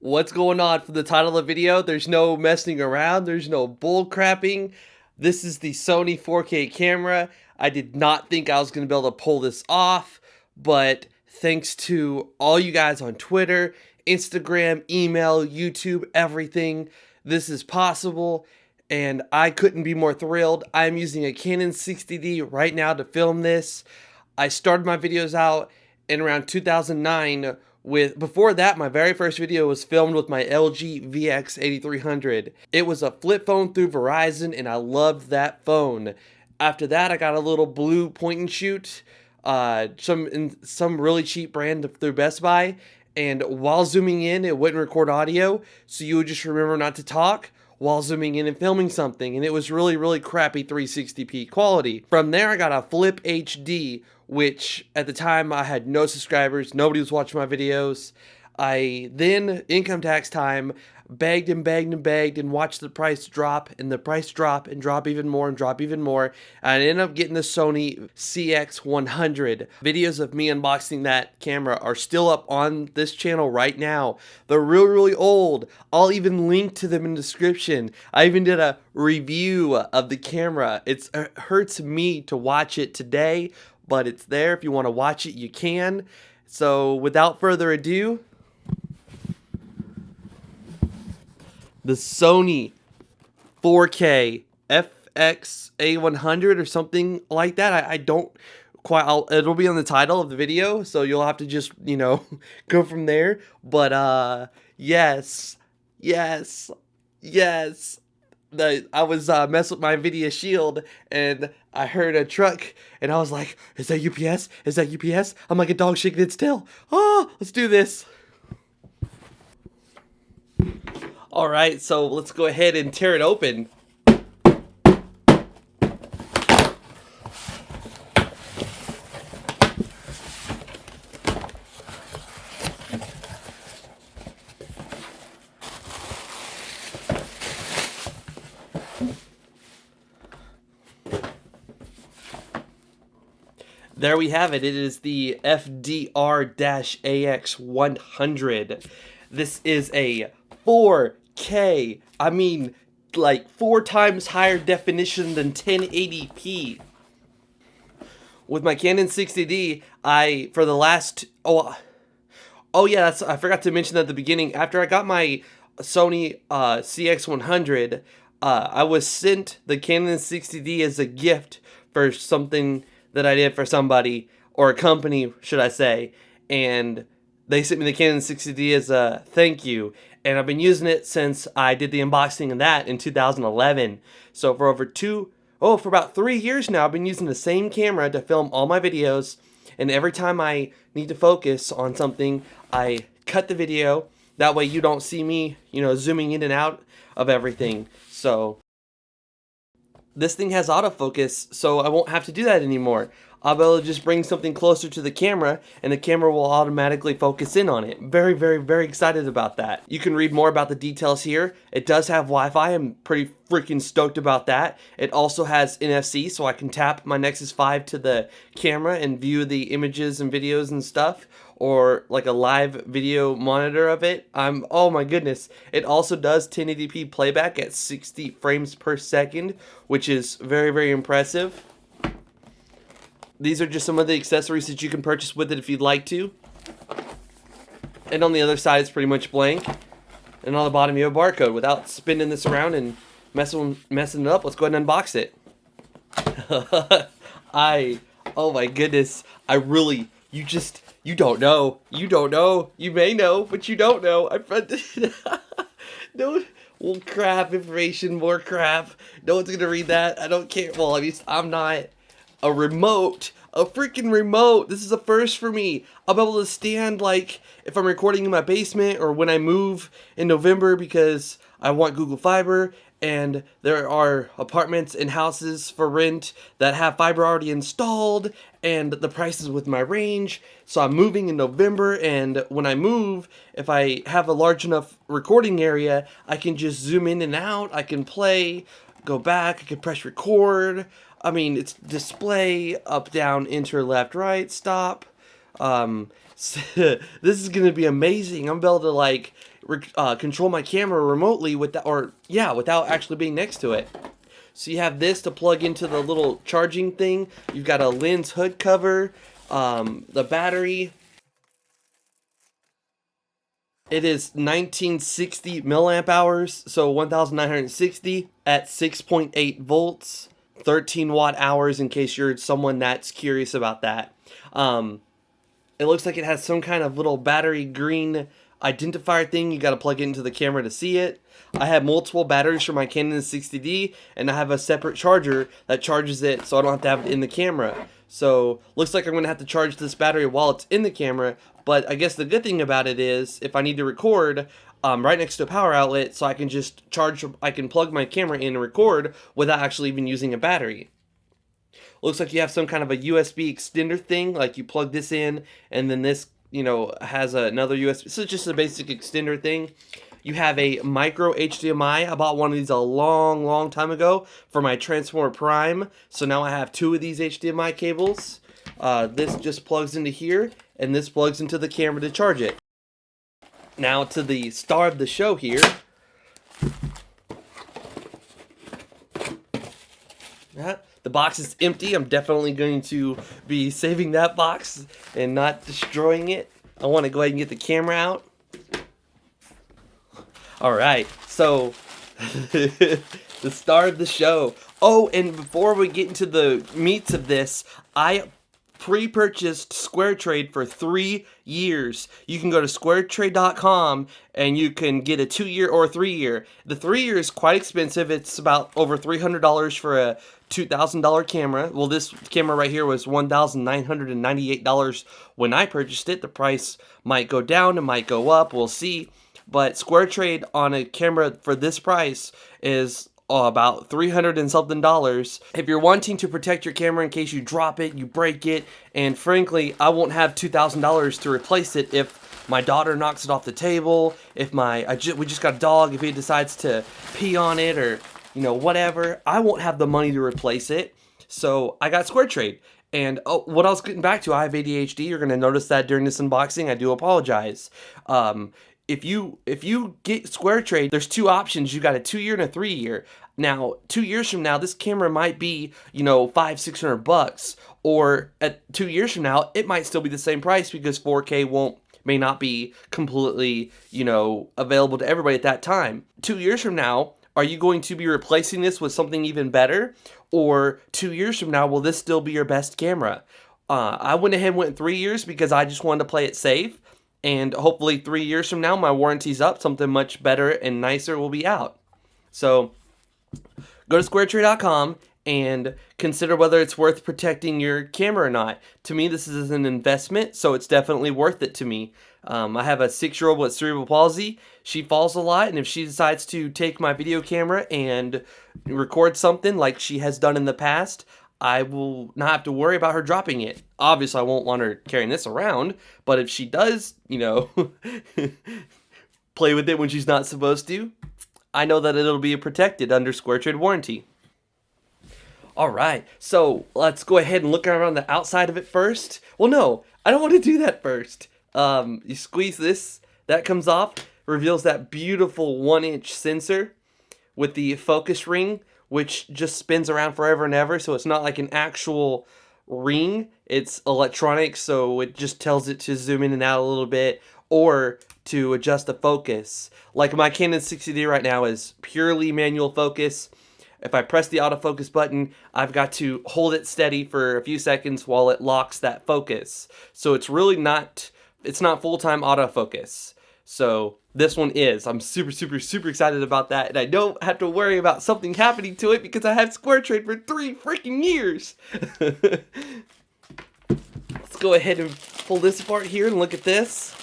What's going on? For the title of the video, there's no messing around, there's no bull crapping. This is the Sony 4K camera. I did not think I was going to be able to pull this off, but thanks to all you guys on Twitter, Instagram, email, YouTube, everything, this is possible, and I couldn't be more thrilled. I'm using a Canon 60D right now to film this. I started my videos out in around 2009 before that, my very first video was filmed with my LG VX8300. It was a flip phone through Verizon, and I loved that phone. After that, I got a little blue point and shoot, some really cheap brand through Best Buy, and while zooming in, it wouldn't record audio, so you would just remember not to talk while zooming in and filming something, and it was really crappy 360p quality. From there, I got a Flip HD, which at the time I had no subscribers, nobody was watching my videos. I then, income tax time, begged and watched the price drop, and the price drop and drop even more and drop even more. And I ended up getting the Sony CX100. Videos of me unboxing that camera are still up on this channel right now. They're really old. I'll even link to them in the description. I even did a review of the camera. It hurts me to watch it today, but it's there. If you want to watch it, you can. So without further ado, the Sony 4K FX-A100 or something like that. I don't quite, it'll be on the title of the video, so you'll have to just, go from there. But yes. I was messing with my Nvidia Shield, and I heard a truck, and I was like, is that UPS? Is that UPS? I'm like a dog shaking its tail. Oh, let's do this. Alright, so let's go ahead and tear it open. There we have it. It is the FDR-AX100. This is a 4K. I mean, like 4 times higher definition than 1080p. With my Canon 60D, I forgot to mention at the beginning. After I got my Sony CX100, I was sent the Canon 60D as a gift for something that I did for somebody, or a company, should I say, and they sent me the Canon 60D as a thank you, and I've been using it since I did the unboxing of that in 2011. So for about 3 years now, I've been using the same camera to film all my videos, and every time I need to focus on something, I cut the video. That way you don't see me, zooming in and out of everything. So this thing has autofocus, so I won't have to do that anymore. I'll be able to just bring something closer to the camera, and the camera will automatically focus in on it. Very excited about that. You can read more about the details here. It does have Wi-Fi. I'm pretty freaking stoked about that. It also has NFC, so I can tap my Nexus 5 to the camera and view the images and videos and stuff, or like a live video monitor of it. Oh my goodness. It also does 1080p playback at 60 frames per second, which is very impressive. These are just some of the accessories that you can purchase with it if you'd like to. And on the other side, it's pretty much blank. And on the bottom, you have a barcode. Without spinning this around and messing it up, let's go ahead and unbox it. Oh my goodness. You don't know. You may know, but you don't know. No, well, crap, information, more crap. No one's gonna read that. I don't care. Well, I'm not. A freaking remote. This is a first for me. I'll be able to stand, like, if I'm recording in my basement or when I move in November, because I want Google Fiber, and there are apartments and houses for rent that have fiber already installed, and the price is with my range. So I'm moving in November, and when I move, if I have a large enough recording area, I can just zoom in and out. I can play, go back, I can press record. I mean, it's display, up, down, enter, left, right, stop. This is gonna be amazing. I'm able to like control my camera remotely without actually being next to it. So you have this to plug into the little charging thing. You've got a lens hood cover, the battery. It is 1960 milliamp hours, so 1960 at 6.8 volts, 13 watt hours in case you're someone that's curious about that. It looks like it has some kind of little battery green identifier thing. You got to plug it into the camera to see it. I have multiple batteries for my Canon 60D, and I have a separate charger that charges it so I don't have to have it in the camera. So looks like I'm going to have to charge this battery while it's in the camera, but I guess the good thing about it is if I need to record right next to a power outlet, so I can just I can plug my camera in and record without actually even using a battery. Looks like you have some kind of a USB extender thing, like you plug this in and then this, has another USB. So it's just a basic extender thing. You have a micro HDMI. I bought one of these a long time ago for my Transformer Prime. So now I have two of these HDMI cables. This just plugs into here, and this plugs into the camera to charge it. Now to the star of the show here. The box is empty. I'm definitely going to be saving that box and not destroying it. I want to go ahead and get the camera out. Alright, so the star of the show. Oh, and before we get into the meats of this, I pre-purchased SquareTrade for 3 years. You can go to SquareTrade.com and you can get a 2-year or a 3-year. The 3-year is quite expensive. It's about over $300 for a $2,000 camera. Well, this camera right here was $1,998 when I purchased it. The price might go down, it might go up, we'll see. But SquareTrade on a camera for this price is about $300 and something. If you're wanting to protect your camera in case you drop it, you break it, and frankly, I won't have $2,000 to replace it if my daughter knocks it off the table, if we just got a dog, if he decides to pee on it or whatever, I won't have the money to replace it. So I got SquareTrade. And what I was getting back to, I have ADHD. You're going to notice that during this unboxing. I do apologize. If you get SquareTrade, there's two options. You got a 2-year and a 3-year. Now, 2 years from now, this camera might be, $500-600, or at 2 years from now, it might still be the same price because 4K may not be completely, available to everybody at that time. 2 years from now, are you going to be replacing this with something even better? Or 2 years from now, will this still be your best camera? I went ahead and went 3 years because I just wanted to play it safe. And hopefully 3 years from now, my warranty's up, something much better and nicer will be out. So go to SquareTrade.com and consider whether it's worth protecting your camera or not. To me, this is an investment, so it's definitely worth it to me. I have a 6-year-old with cerebral palsy. She falls a lot, and if she decides to take my video camera and record something like she has done in the past, I will not have to worry about her dropping it. Obviously, I won't want her carrying this around, but if she does, play with it when she's not supposed to, I know that it'll be protected under SquareTrade warranty. Alright, so let's go ahead and look around the outside of it first. Well, no, I don't want to do that first. You squeeze this, that comes off, reveals that beautiful 1-inch sensor with the focus ring, which just spins around forever and ever, so it's not like an actual ring. It's electronic, so it just tells it to zoom in and out a little bit, or to adjust the focus. Like my Canon 60D right now is purely manual focus. If I press the autofocus button, I've got to hold it steady for a few seconds while it locks that focus. So it's really not full-time autofocus. So this one is. I'm super excited about that, and I don't have to worry about something happening to it because I have SquareTrade for 3 freaking years. Let's go ahead and pull this apart here and look at this.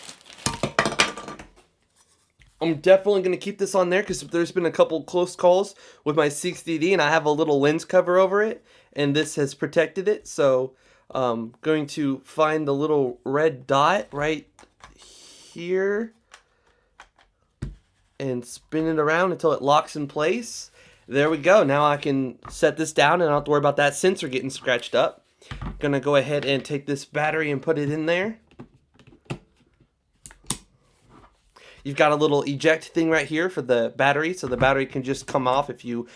I'm definitely going to keep this on there because there's been a couple close calls with my 60D, and I have a little lens cover over it, and this has protected it. So I'm going to find the little red dot right here and spin it around until it locks in place. There we go. Now I can set this down and I don't have to worry about that sensor getting scratched up. Gonna go ahead and take this battery and put it in there. You've got a little eject thing right here for the battery, so the battery can just come off if you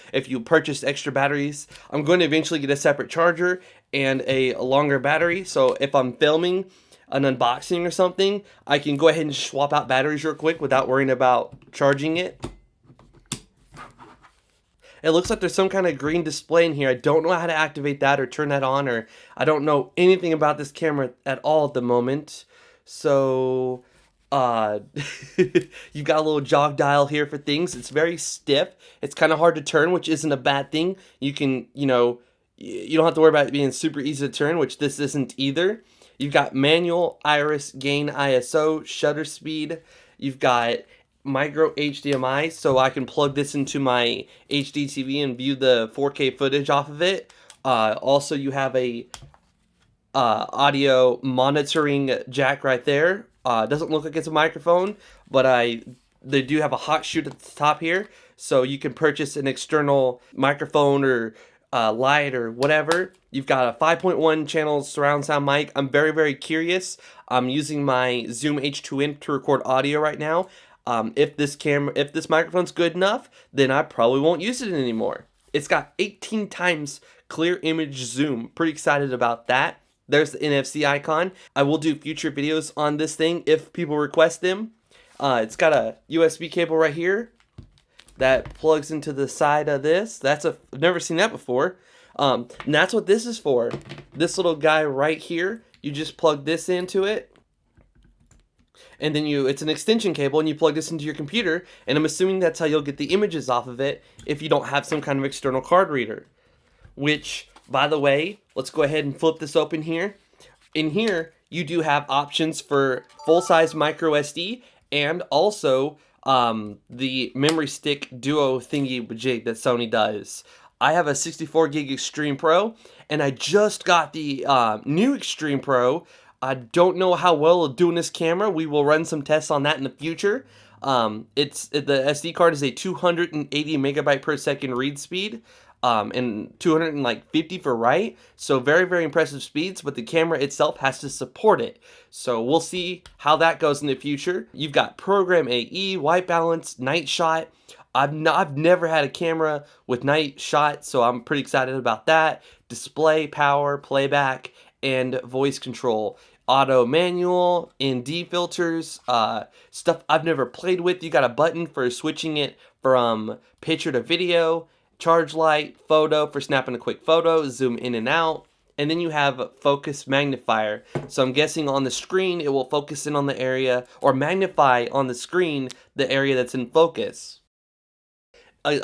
purchase extra batteries. I'm going to eventually get a separate charger and a longer battery, so if I'm filming an unboxing or something, I can go ahead and swap out batteries real quick without worrying about charging it. It looks like there's some kind of green display in here. I don't know how to activate that or turn that on, or I don't know anything about this camera at all at the moment. So, you've got a little jog dial here for things. It's very stiff. It's kind of hard to turn, which isn't a bad thing. You can, you don't have to worry about it being super easy to turn, which this isn't either. You've got manual, iris, gain, ISO, shutter speed. You've got micro HDMI, so I can plug this into my HD TV and view the 4K footage off of it. Also, you have a audio monitoring jack right there. Doesn't look like it's a microphone, but they do have a hot shoot at the top here, so you can purchase an external microphone or light or whatever. You've got a 5.1 channel surround sound mic. I'm very, very curious. I'm using my Zoom H2n to record audio right now. If this microphone's good enough, then I probably won't use it anymore. It's got 18 times clear image zoom. Pretty excited about that. There's the NFC icon. I will do future videos on this thing if people request them. It's got a USB cable right here that plugs into the side of this. I've never seen that before. And that's what this is for. This little guy right here, you just plug this into it. And then it's an extension cable, and you plug this into your computer, and I'm assuming that's how you'll get the images off of it if you don't have some kind of external card reader. Which, by the way, let's go ahead and flip this open here. In here, you do have options for full-size micro SD and also the memory stick duo thingy jig that Sony does. I have a 64 gig Extreme Pro, and I just got the new Extreme Pro. I don't know how well it'll do in this camera. We will run some tests on that in the future. The SD card is a 280 megabyte per second read speed, and 250 for write. So very, very impressive speeds, but the camera itself has to support it. So we'll see how that goes in the future. You've got program AE, white balance, night shot. I've never had a camera with night shot, so I'm pretty excited about that. Display, power, playback, and voice control. Auto manual, ND filters, stuff I've never played with. You got a button for switching it from picture to video, charge light, photo for snapping a quick photo, zoom in and out, and then you have focus magnifier. So I'm guessing on the screen it will focus in on the area, or magnify on the screen the area that's in focus.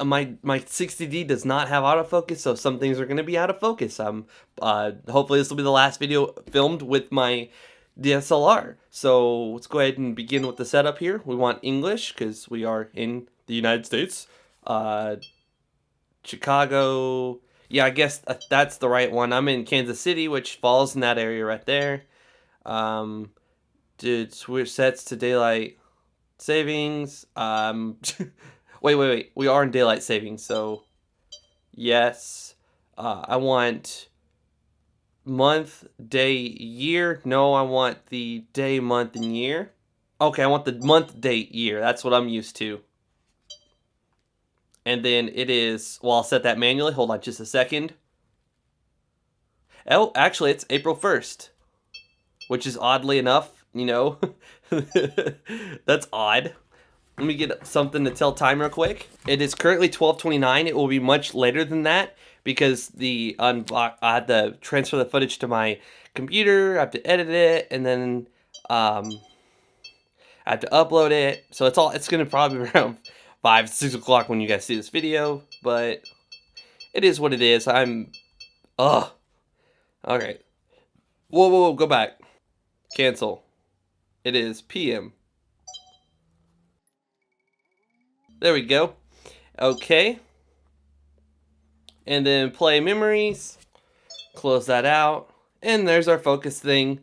My 60D does not have autofocus, so some things are going to be out of focus. Hopefully this will be the last video filmed with my DSLR. So let's go ahead and begin with the setup here. We want English because we are in the United States. Chicago. Yeah, I guess that's the right one. I'm in Kansas City, which falls in that area right there. Did switch sets to daylight savings. Wait. We are in daylight savings, so yes. I want month, day, year. No, I want the day, month, and year. Okay, I want the month, date, year. That's what I'm used to. And then it is, well, I'll set that manually. Hold on just a second. Oh, actually, it's April 1st, which is oddly enough, that's odd. Let me get something to tell time real quick. It is currently 12:29. It will be much later than that because I had to transfer the footage to my computer. I have to edit it, and then I have to upload it. So it's gonna probably be around 5, 6 o'clock when you guys see this video. But it is what it is. Okay. Whoa, go back. Cancel. It is PM. There we go. Okay. And then play memories. Close that out. And there's our focus thing.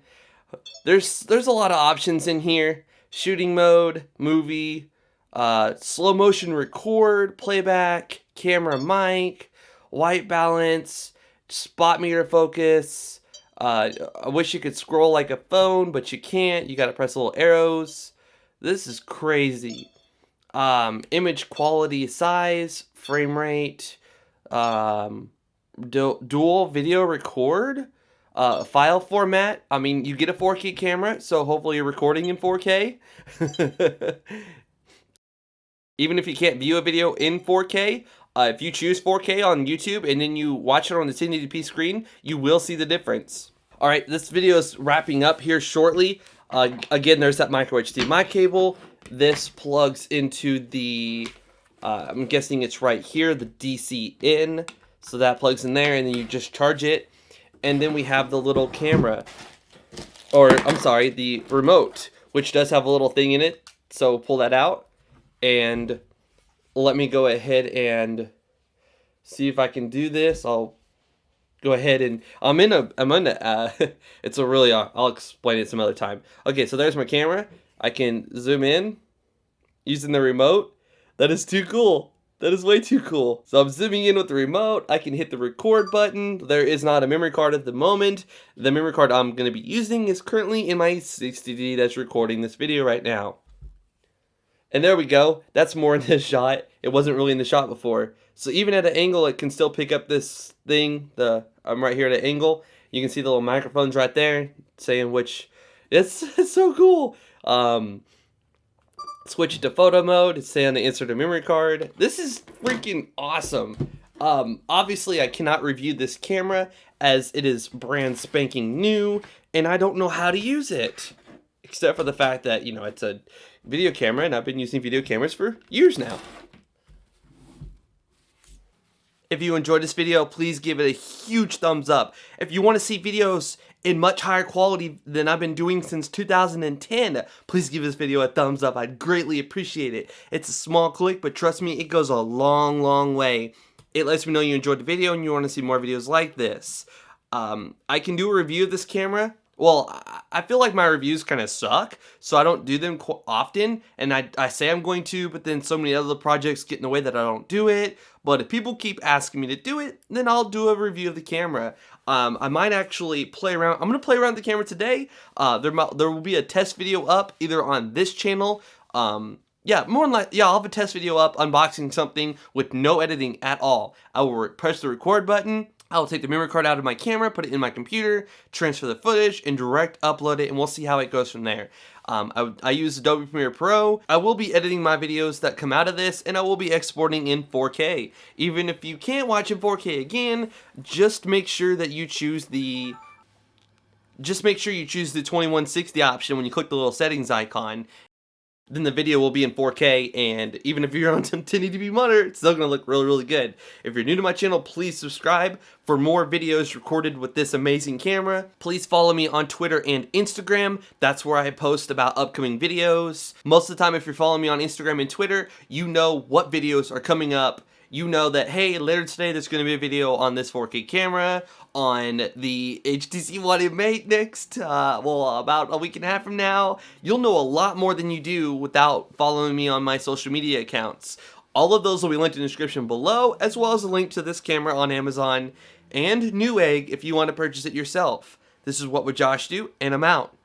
There's a lot of options in here. Shooting mode, movie, slow motion record, playback, camera mic, white balance, spot meter focus. I wish you could scroll like a phone, but you can't. You gotta press little arrows. This is crazy. Image quality, size, frame rate, dual video record, file format. I mean, you get a 4K camera, so hopefully you're recording in 4K. Even if you can't view a video in 4K, if you choose 4K on YouTube and then you watch it on the 1080p screen, you will see the difference. Alright, this video is wrapping up here shortly. Again, there's that micro HDMI cable. This plugs into the, I'm guessing it's right here, the DC in. So that plugs in there and then you just charge it. And then we have the little camera, or I'm sorry, the remote, which does have a little thing in it. So pull that out and let me go ahead and see if I can do this. I'll go ahead and it's a really, I'll explain it some other time. Okay, so there's my camera. I can zoom in using the remote. That is too cool. That is way too cool. So I'm zooming in with the remote. I can hit the record button. There is not a memory card at the moment. The memory card I'm going to be using is currently in my 60D that's recording this video right now. And there we go. That's more in this shot. It wasn't really in the shot before. So even at an angle, it can still pick up this thing. I'm right here at an angle. You can see the little microphones right there saying which. It's so cool. Switch it to photo mode. It's saying to insert a memory card. This is freaking awesome. Obviously, I cannot review this camera as it is brand spanking new, and I don't know how to use it. Except for the fact that, you know, it's a video camera, and I've been using video cameras for years now. If you enjoyed this video, please give it a huge thumbs up. If you want to see videos in much higher quality than I've been doing since 2010, please give this video a thumbs up. I'd greatly appreciate it. It's a small click, but trust me, it goes a long, long way. It lets me know you enjoyed the video and you want to see more videos like this. I can do a review of this camera. Well, I feel like my reviews kind of suck, so I don't do them often, and I say I'm going to, but then so many other projects get in the way that I don't do it. But if people keep asking me to do it, then I'll do a review of the camera. I might actually play around. I'm going to play around with the camera today. There will be a test video up either on this channel. Yeah, I'll have a test video up unboxing something with no editing at all. I will press the record button. I'll take the memory card out of my camera, put it in my computer, transfer the footage, and direct upload it, and we'll see how it goes from there. I use Adobe Premiere Pro. I will be editing my videos that come out of this, and I will be exporting in 4K. Even if you can't watch in 4K again, just make sure that you choose the 2160 option when you click the little settings icon. Then the video will be in 4K, and even if you're on some 1080p monitor, it's still going to look really, really good. If you're new to my channel, please subscribe for more videos recorded with this amazing camera. Please follow me on Twitter and Instagram. That's where I post about upcoming videos. Most of the time, if you're following me on Instagram and Twitter, you know what videos are coming up. You know that, hey, later today there's going to be a video on this 4K camera, on the HTC One M8 next, about a week and a half from now. You'll know a lot more than you do without following me on my social media accounts. All of those will be linked in the description below, as well as a link to this camera on Amazon and Newegg if you want to purchase it yourself. This is What Would Josh Do, and I'm out.